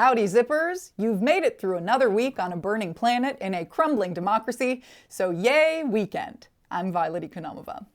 Howdy zippers, you've made it through another week on a burning planet in a crumbling democracy, so yay weekend. I'm Violet Ikonomova.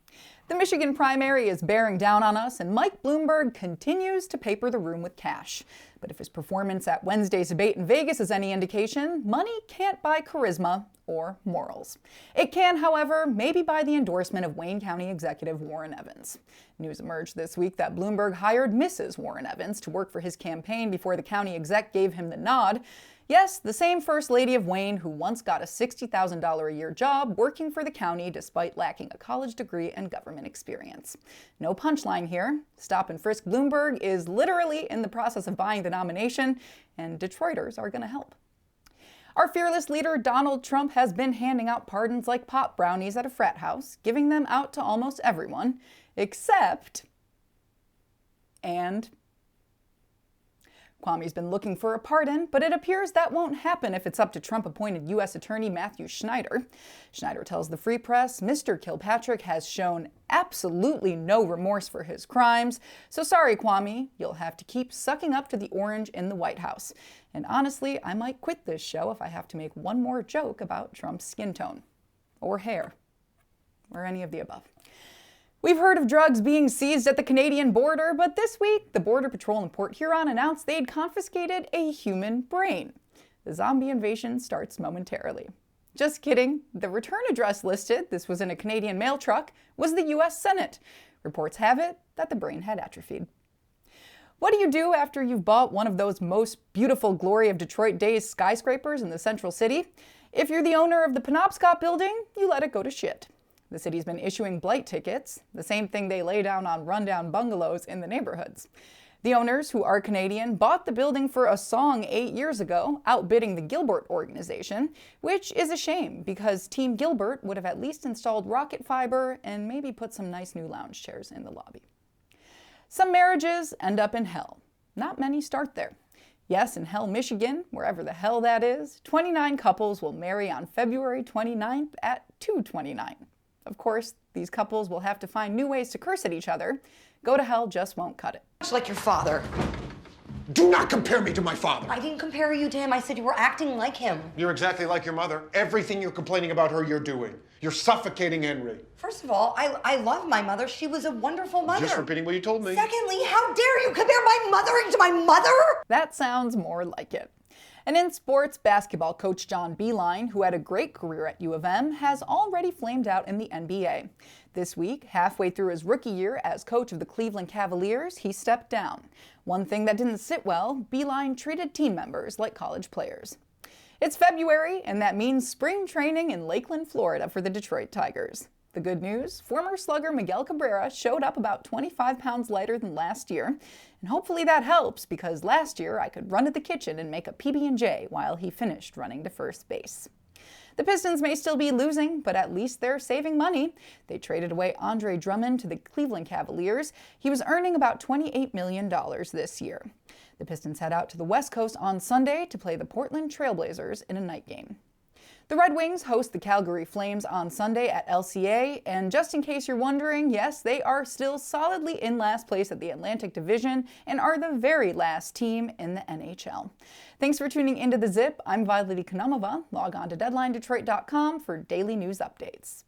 The Michigan primary is bearing down on us, and Mike Bloomberg continues to paper the room with cash. But if his performance at Wednesday's debate in Vegas is any indication, money can't buy charisma or morals. It can, however, maybe buy the endorsement of Wayne County Executive Warren Evans. News emerged this week that Bloomberg hired Mrs. Warren Evans to work for his campaign before the county exec gave him the nod. Yes, the same First Lady of Wayne who once got a $60,000 a year job working for the county despite lacking a college degree and government experience. No punchline here. Stop and Frisk Bloomberg is literally in the process of buying the nomination, and Detroiters are going to help. Our fearless leader, Donald Trump, has been handing out pardons like pop brownies at a frat house, giving them out to almost everyone, except... Kwame's been looking for a pardon, but it appears that won't happen if it's up to Trump-appointed U.S. Attorney Matthew Schneider. Schneider tells the Free Press Mr. Kilpatrick has shown absolutely no remorse for his crimes, so sorry, Kwame, you'll have to keep sucking up to the orange in the White House. And honestly, I might quit this show if I have to make one more joke about Trump's skin tone. Or hair. Or any of the above. We've heard of drugs being seized at the Canadian border, but this week, the Border Patrol in Port Huron announced they'd confiscated a human brain. The zombie invasion starts momentarily. Just kidding. The return address listed, this was in a Canadian mail truck, was the U.S. Senate. Reports have it that the brain had atrophied. What do you do after you've bought one of those most beautiful Glory of Detroit Days skyscrapers in the central city? If you're the owner of the Penobscot building, you let it go to shit. The city's been issuing blight tickets, the same thing they lay down on rundown bungalows in the neighborhoods. The owners, who are Canadian, bought the building for a song 8 years ago, outbidding the Gilbert organization, which is a shame because Team Gilbert would have at least installed rocket fiber and maybe put some nice new lounge chairs in the lobby. Some marriages end up in hell. Not many start there. Yes, in Hell, Michigan, wherever the hell that is, 29 couples will marry on February 29th at 2:29. Of course, these couples will have to find new ways to curse at each other. Go to hell just won't cut it. Much like your father. Do not compare me to my father. I didn't compare you to him. I said you were acting like him. You're exactly like your mother. Everything you're complaining about her, you're doing. You're suffocating Henry. First of all, I love my mother. She was a wonderful mother. Just repeating what you told me. Secondly, how dare you compare my mothering to my mother? That sounds more like it. And in sports, basketball coach John Beilein, who had a great career at U of M, has already flamed out in the NBA. This week, halfway through his rookie year as coach of the Cleveland Cavaliers, he stepped down. One thing that didn't sit well, Beilein treated team members like college players. It's February, and that means spring training in Lakeland, Florida for the Detroit Tigers. The good news, former slugger Miguel Cabrera showed up about 25 pounds lighter than last year, and hopefully that helps because last year I could run to the kitchen and make a PB&J while he finished running to first base. The Pistons may still be losing, but at least they're saving money. They traded away Andre Drummond to the Cleveland Cavaliers. He was earning about $28 million this year. The Pistons head out to the West Coast on Sunday to play the Portland Trailblazers in a night game. The Red Wings host the Calgary Flames on Sunday at LCA, and just in case you're wondering, yes, they are still solidly in last place at the Atlantic Division and are the very last team in the NHL. Thanks for tuning into The Zip. I'm Violet Ikonomova. Log on to DeadlineDetroit.com for daily news updates.